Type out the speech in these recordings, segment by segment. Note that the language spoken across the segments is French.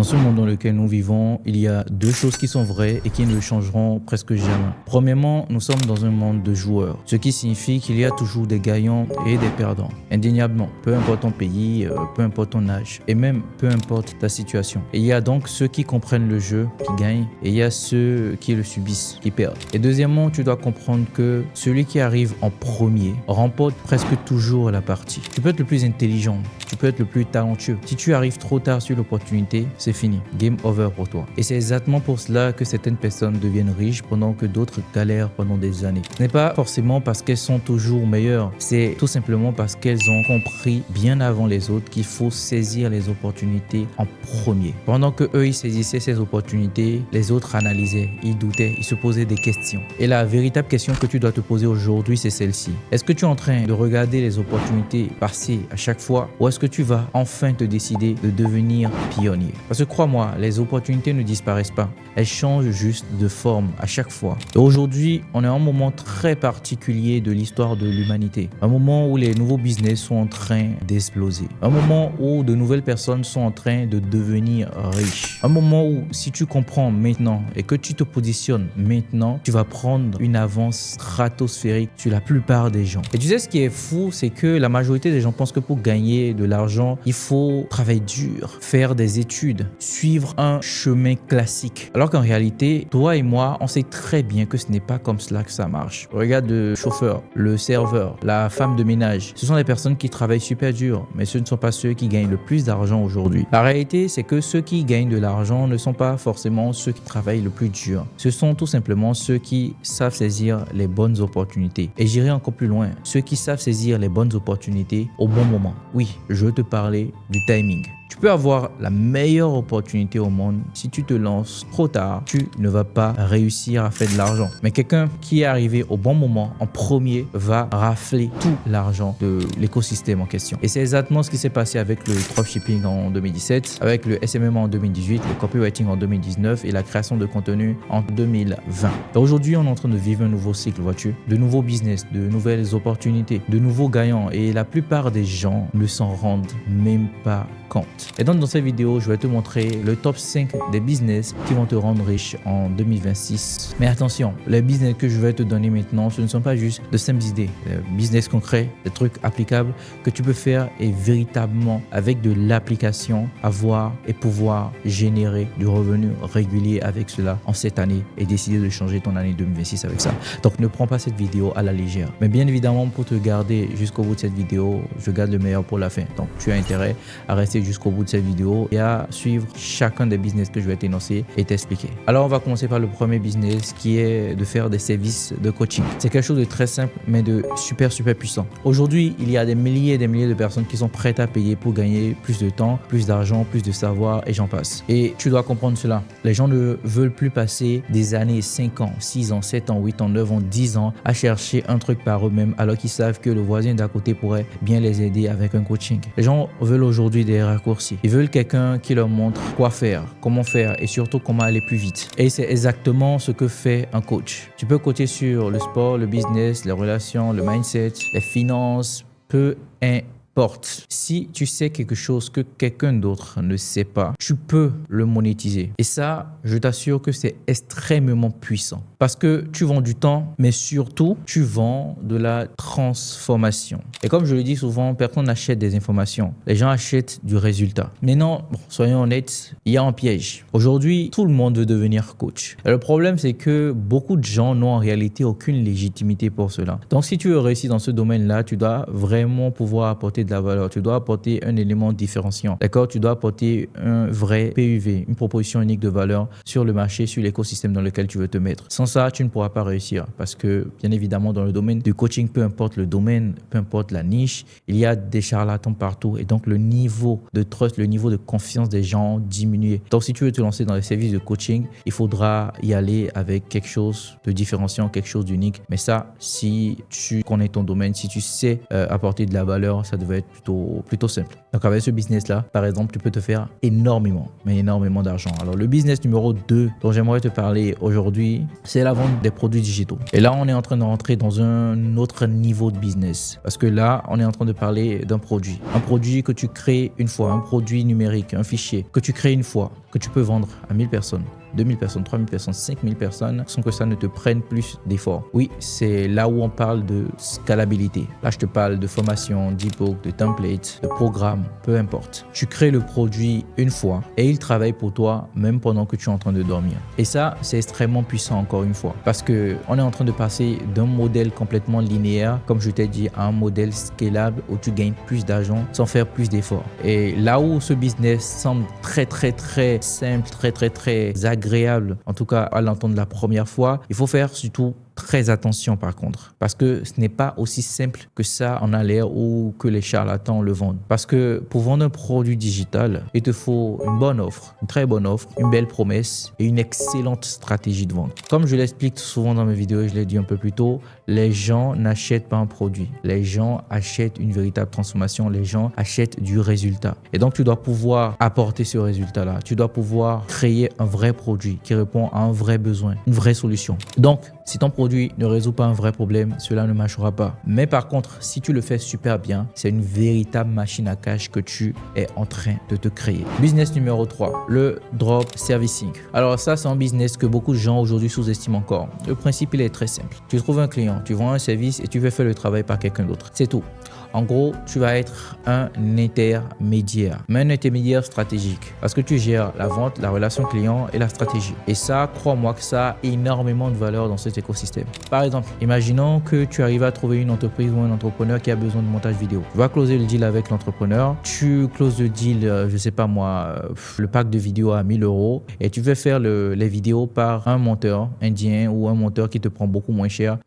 Dans ce monde dans lequel nous vivons, il y a deux choses qui sont vraies et qui ne changeront presque jamais. Premièrement, nous sommes dans un monde de joueurs, ce qui signifie qu'il y a toujours des gagnants et des perdants. Indéniablement, peu importe ton pays, peu importe ton âge et même peu importe ta situation. Et il y a donc ceux qui comprennent le jeu, qui gagnent, et il y a ceux qui le subissent, qui perdent. Et deuxièmement, tu dois comprendre que celui qui arrive en premier remporte presque toujours la partie. Tu peux être le plus intelligent, tu peux être le plus talentueux. Si tu arrives trop tard sur l'opportunité, c'est fini. Game over pour toi. Et c'est exactement pour cela que certaines personnes deviennent riches pendant que d'autres galèrent pendant des années. Ce n'est pas forcément parce qu'elles sont toujours meilleures, c'est tout simplement parce qu'elles ont compris bien avant les autres qu'il faut saisir les opportunités en premier. Pendant que eux ils saisissaient ces opportunités, les autres analysaient, ils doutaient, ils se posaient des questions. Et la véritable question que tu dois te poser aujourd'hui, c'est celle-ci. Est-ce que tu es en train de regarder les opportunités passer à chaque fois, ou est-ce que tu vas enfin te décider de devenir pionnier? Parce que crois-moi, les opportunités ne disparaissent pas. Elles changent juste de forme à chaque fois. Et aujourd'hui, on est à un moment très particulier de l'histoire de l'humanité. Un moment où les nouveaux business sont en train d'exploser. Un moment où de nouvelles personnes sont en train de devenir riches. Un moment où, si tu comprends maintenant et que tu te positionnes maintenant, tu vas prendre une avance stratosphérique sur la plupart des gens. Et tu sais ce qui est fou, c'est que la majorité des gens pensent que pour gagner de l'argent, il faut travailler dur, faire des études, suivre un chemin classique. Alors qu'en réalité, toi et moi, on sait très bien que ce n'est pas comme cela que ça marche. Regarde le chauffeur, le serveur, la femme de ménage. Ce sont des personnes qui travaillent super dur, mais ce ne sont pas ceux qui gagnent le plus d'argent aujourd'hui. La réalité, c'est que ceux qui gagnent de l'argent ne sont pas forcément ceux qui travaillent le plus dur. Ce sont tout simplement ceux qui savent saisir les bonnes opportunités. Et j'irai encore plus loin, ceux qui savent saisir les bonnes opportunités au bon moment. Oui, je veux te parler du timing. Tu peux avoir la meilleure opportunité au monde. Si tu te lances trop tard, tu ne vas pas réussir à faire de l'argent. Mais quelqu'un qui est arrivé au bon moment, en premier, va rafler tout l'argent de l'écosystème en question. Et c'est exactement ce qui s'est passé avec le dropshipping en 2017, avec le SMM en 2018, le copywriting en 2019 et la création de contenu en 2020. Aujourd'hui, on est en train de vivre un nouveau cycle, vois-tu. De nouveaux business, de nouvelles opportunités, de nouveaux gagnants. Et la plupart des gens ne s'en rendent même pas compte. Et donc dans cette vidéo, je vais te montrer le top 5 des business qui vont te rendre riche en 2026. Mais attention, les business que je vais te donner maintenant, ce ne sont pas juste de simples idées. Des business concrets, des trucs applicables que tu peux faire et véritablement avec de l'application avoir et pouvoir générer du revenu régulier avec cela en cette année et décider de changer ton année 2026 avec ça. Donc ne prends pas cette vidéo à la légère. Mais bien évidemment, pour te garder jusqu'au bout de cette vidéo, je garde le meilleur pour la fin. Donc tu as intérêt à rester jusqu'au bout de cette vidéo et à suivre chacun des business que je vais t'énoncer et t'expliquer. Alors on va commencer par le premier business qui est de faire des services de coaching. C'est quelque chose de très simple mais de super puissant. Aujourd'hui, il y a des milliers et des milliers de personnes qui sont prêtes à payer pour gagner plus de temps, plus d'argent, plus de savoir et j'en passe. Et tu dois comprendre cela. Les gens ne veulent plus passer des années, 5 ans, 6 ans, 7 ans, 8 ans, 9 ans, 10 ans à chercher un truc par eux-mêmes alors qu'ils savent que le voisin d'à côté pourrait bien les aider avec un coaching. Les gens veulent aujourd'hui des raccourcis. Ils veulent quelqu'un qui leur montre quoi faire, comment faire et surtout comment aller plus vite. Et c'est exactement ce que fait un coach. Tu peux coacher sur le sport, le business, les relations, le mindset, les finances, peu importe. Si tu sais quelque chose que quelqu'un d'autre ne sait pas, tu peux le monétiser. Et ça, je t'assure que c'est extrêmement puissant. Parce que tu vends du temps, mais surtout, tu vends de la transformation. Et comme je le dis souvent, personne n'achète des informations. Les gens achètent du résultat. Mais non, soyons honnêtes, il y a un piège. Aujourd'hui, tout le monde veut devenir coach. Et le problème, c'est que beaucoup de gens n'ont en réalité aucune légitimité pour cela. Donc, si tu veux réussir dans ce domaine-là, tu dois vraiment pouvoir apporter de la valeur. Tu dois apporter un élément différenciant. D'accord? Tu dois apporter un vrai PUV, une proposition unique de valeur sur le marché, sur l'écosystème dans lequel tu veux te mettre. Sans ça, tu ne pourras pas réussir parce que, bien évidemment, dans le domaine du coaching, peu importe le domaine, peu importe la niche, il y a des charlatans partout et donc le niveau de trust, le niveau de confiance des gens diminue. Donc, si tu veux te lancer dans les services de coaching, il faudra y aller avec quelque chose de différenciant, quelque chose d'unique. Mais ça, si tu connais ton domaine, si tu sais apporter de la valeur, ça devrait va être plutôt simple. Donc avec ce business-là, par exemple, tu peux te faire énormément, mais énormément d'argent. Alors le business numéro 2 dont j'aimerais te parler aujourd'hui, c'est la vente des produits digitaux. Et là, on est en train de rentrer dans un autre niveau de business. Parce que là, on est en train de parler d'un produit. Un produit que tu crées une fois, un produit numérique, un fichier que tu crées une fois, que tu peux vendre à 1000 personnes. 2000 personnes, 3000 personnes, 5000 personnes sans que ça ne te prenne plus d'efforts. Oui, c'est là où on parle de scalabilité. Là, je te parle de formation, d'e-book, de template, de programme, peu importe. Tu crées le produit une fois et il travaille pour toi même pendant que tu es en train de dormir. Et ça, c'est extrêmement puissant encore une fois parce que on est en train de passer d'un modèle complètement linéaire, comme je t'ai dit, à un modèle scalable où tu gagnes plus d'argent sans faire plus d'efforts. Et là où ce business semble très simple, très agréable, en tout cas à l'entendre la première fois, il faut faire surtout très attention par contre, parce que ce n'est pas aussi simple que ça en a l'air ou que les charlatans le vendent. Parce que pour vendre un produit digital, il te faut une bonne offre, une très bonne offre, une belle promesse et une excellente stratégie de vente. Comme je l'explique souvent dans mes vidéos et je l'ai dit un peu plus tôt, les gens n'achètent pas un produit, les gens achètent une véritable transformation, les gens achètent du résultat. Et donc tu dois pouvoir apporter ce résultat-là, tu dois pouvoir créer un vrai produit qui répond à un vrai besoin, une vraie solution. Donc, si ton produit ne résout pas un vrai problème, cela ne marchera pas. Mais par contre, si tu le fais super bien, c'est une véritable machine à cash que tu es en train de te créer. Business numéro 3, le drop servicing. Alors ça, c'est un business que beaucoup de gens aujourd'hui sous-estiment encore. Le principe, il est très simple. Tu trouves un client, tu vends un service et tu fais faire le travail par quelqu'un d'autre. C'est tout. En gros, tu vas être un intermédiaire, mais un intermédiaire stratégique parce que tu gères la vente, la relation client et la stratégie. Et ça, crois-moi que ça a énormément de valeur dans cet écosystème. Par exemple, imaginons que tu arrives à trouver une entreprise ou un entrepreneur qui a besoin de montage vidéo. Tu vas closer le deal avec l'entrepreneur. Tu closes le deal, je sais pas moi, le pack de vidéos à 1000 € et tu veux faire les vidéos par un monteur indien ou un monteur qui te prend beaucoup moins cher.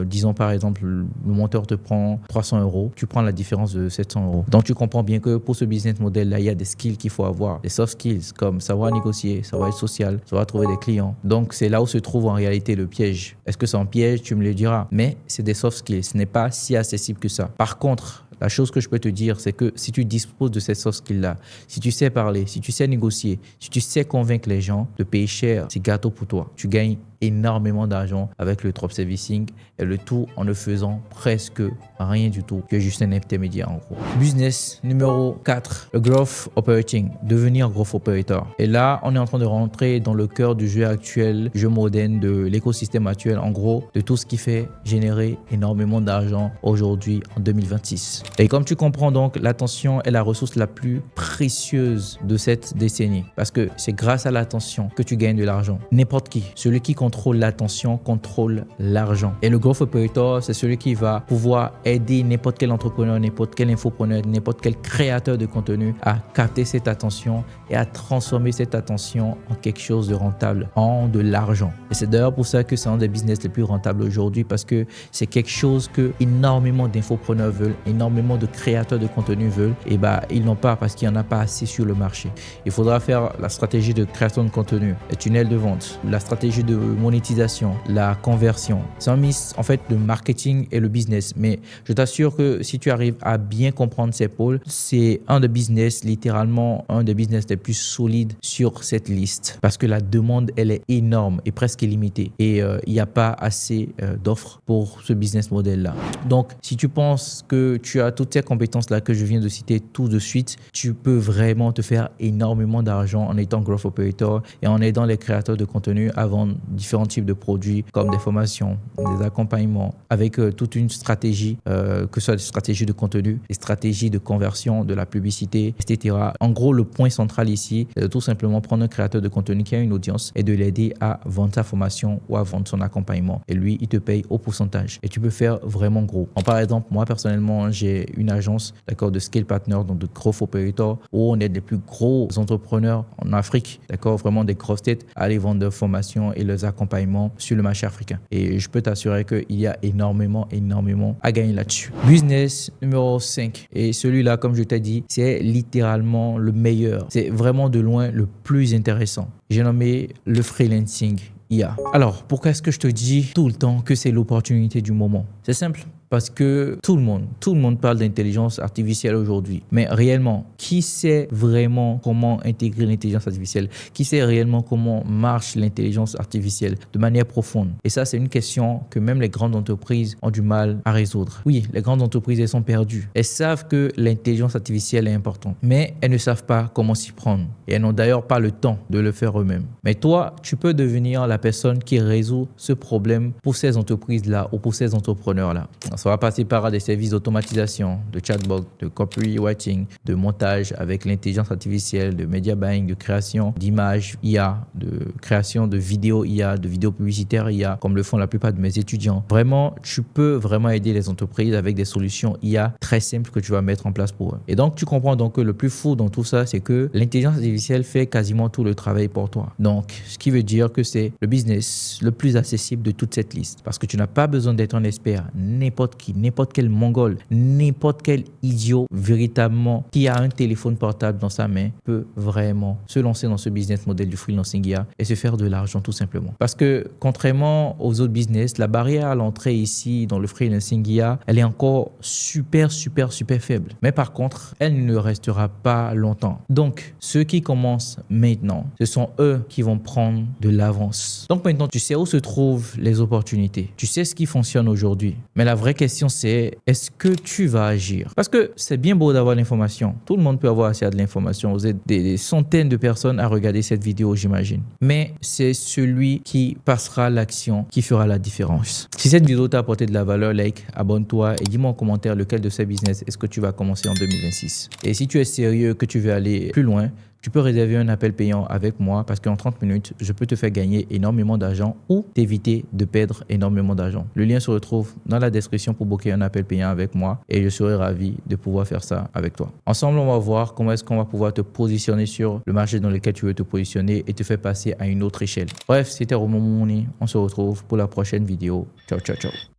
Disons par exemple, le monteur te prend 300 €. Tu prends la différence de 700 €. Donc, tu comprends bien que pour ce business model-là, il y a des skills qu'il faut avoir, des soft skills comme savoir négocier, savoir être social, savoir trouver des clients. Donc, c'est là où se trouve en réalité le piège. Est-ce que c'est un piège? Tu me le diras. Mais c'est des soft skills. Ce n'est pas si accessible que ça. Par contre, la chose que je peux te dire, c'est que si tu disposes de ces soft skills-là, si tu sais parler, si tu sais négocier, si tu sais convaincre les gens de payer cher, c'est gâteau pour toi. Tu gagnes énormément d'argent avec le drop servicing et le tout en ne faisant presque rien du tout. Tu es juste un intermédiaire en gros. Business numéro 4, le growth operating, devenir growth operator. Et là, on est en train de rentrer dans le cœur du jeu actuel, jeu moderne, de l'écosystème actuel, en gros, de tout ce qui fait générer énormément d'argent aujourd'hui en 2026. Et comme tu comprends donc, l'attention est la ressource la plus précieuse de cette décennie parce que c'est grâce à l'attention que tu gagnes de l'argent. N'importe qui, celui qui contrôle l'attention, contrôle l'argent. Et le growth operator, c'est celui qui va pouvoir aider n'importe quel entrepreneur, n'importe quel infopreneur, n'importe quel créateur de contenu à capter cette attention et à transformer cette attention en quelque chose de rentable, en de l'argent. Et c'est d'ailleurs pour ça que c'est un des business les plus rentables aujourd'hui parce que c'est quelque chose que énormément d'infopreneurs veulent, énormément de créateurs de contenu veulent et ils n'ont pas parce qu'il n'y en a pas assez sur le marché. Il faudra faire la stratégie de création de contenu, les tunnels de vente, la stratégie de monétisation, la conversion. C'est un mix en fait de marketing et le business. Mais je t'assure que si tu arrives à bien comprendre ces pôles, c'est un des business, littéralement un des business les plus solides sur cette liste. Parce que la demande, elle est énorme et presque illimitée. Et il n'y a pas assez d'offres pour ce business model-là. Donc, si tu penses que tu as toutes ces compétences-là que je viens de citer tout de suite, tu peux vraiment te faire énormément d'argent en étant growth operator et en aidant les créateurs de contenu à vendre différents types de produits comme des formations, des accompagnements avec toute une stratégie, que ce soit des stratégies de contenu, des stratégies de conversion, de la publicité, etc. En gros, le point central ici, c'est de tout simplement prendre un créateur de contenu qui a une audience et de l'aider à vendre sa formation ou à vendre son accompagnement. Et lui, il te paye au pourcentage. Et tu peux faire vraiment gros. Par exemple, moi personnellement, j'ai une agence de scale partner, donc de growth operator, où on aide les plus gros entrepreneurs en Afrique, vraiment des grosses têtes à aller vendre leurs formations et leurs accompagnements sur le marché africain. Et je peux t'assurer qu'il y a énormément à gagner là-dessus. Business numéro 5. Et celui-là, comme je t'ai dit, c'est littéralement le meilleur. C'est vraiment de loin le plus intéressant. J'ai nommé le freelancing IA. Alors, pourquoi est-ce que je te dis tout le temps que c'est l'opportunité du moment? C'est simple. Parce que tout le monde parle d'intelligence artificielle aujourd'hui. Mais réellement, qui sait vraiment comment intégrer l'intelligence artificielle? Qui sait réellement comment marche l'intelligence artificielle de manière profonde? Et ça, c'est une question que même les grandes entreprises ont du mal à résoudre. Oui, les grandes entreprises, elles sont perdues. Elles savent que l'intelligence artificielle est importante, mais elles ne savent pas comment s'y prendre. Et elles n'ont d'ailleurs pas le temps de le faire eux-mêmes. Mais toi, tu peux devenir la personne qui résout ce problème pour ces entreprises-là ou pour ces entrepreneurs-là. Ça va passer par des services d'automatisation, de chatbot, de copywriting, de montage avec l'intelligence artificielle, de media buying, de création d'images IA, de création de vidéos IA, de vidéos publicitaires IA, comme le font la plupart de mes étudiants. Vraiment, tu peux vraiment aider les entreprises avec des solutions IA très simples que tu vas mettre en place pour eux. Et donc, tu comprends donc que le plus fou dans tout ça, c'est que l'intelligence artificielle fait quasiment tout le travail pour toi. Donc, ce qui veut dire que c'est le business le plus accessible de toute cette liste. Parce que tu n'as pas besoin d'être un expert. N'importe qui, n'importe quel mongol, n'importe quel idiot véritablement qui a un téléphone portable dans sa main peut vraiment se lancer dans ce business model du freelancing IA et se faire de l'argent tout simplement. Parce que contrairement aux autres business, la barrière à l'entrée ici dans le freelancing IA, elle est encore super faible. Mais par contre, elle ne restera pas longtemps. Donc, ceux qui commencent maintenant, ce sont eux qui vont prendre de l'avance. Donc maintenant, tu sais où se trouvent les opportunités. Tu sais ce qui fonctionne aujourd'hui. Mais la vraie question, c'est est-ce que tu vas agir? Parce que c'est bien beau d'avoir l'information. Tout le monde peut avoir accès à de l'information. Vous êtes des centaines de personnes à regarder cette vidéo, j'imagine. Mais c'est celui qui passera l'action qui fera la différence. Si cette vidéo t'a apporté de la valeur, like, abonne-toi et dis-moi en commentaire lequel de ces business est-ce que tu vas commencer en 2026. Et si tu es sérieux, que tu veux aller plus loin, tu peux réserver un appel payant avec moi parce qu'en 30 minutes, je peux te faire gagner énormément d'argent ou t'éviter de perdre énormément d'argent. Le lien se retrouve dans la description pour booker un appel payant avec moi et je serai ravi de pouvoir faire ça avec toi. Ensemble, on va voir comment est-ce qu'on va pouvoir te positionner sur le marché dans lequel tu veux te positionner et te faire passer à une autre échelle. Bref, c'était Romain Mouni. On se retrouve pour la prochaine vidéo. Ciao, ciao, ciao.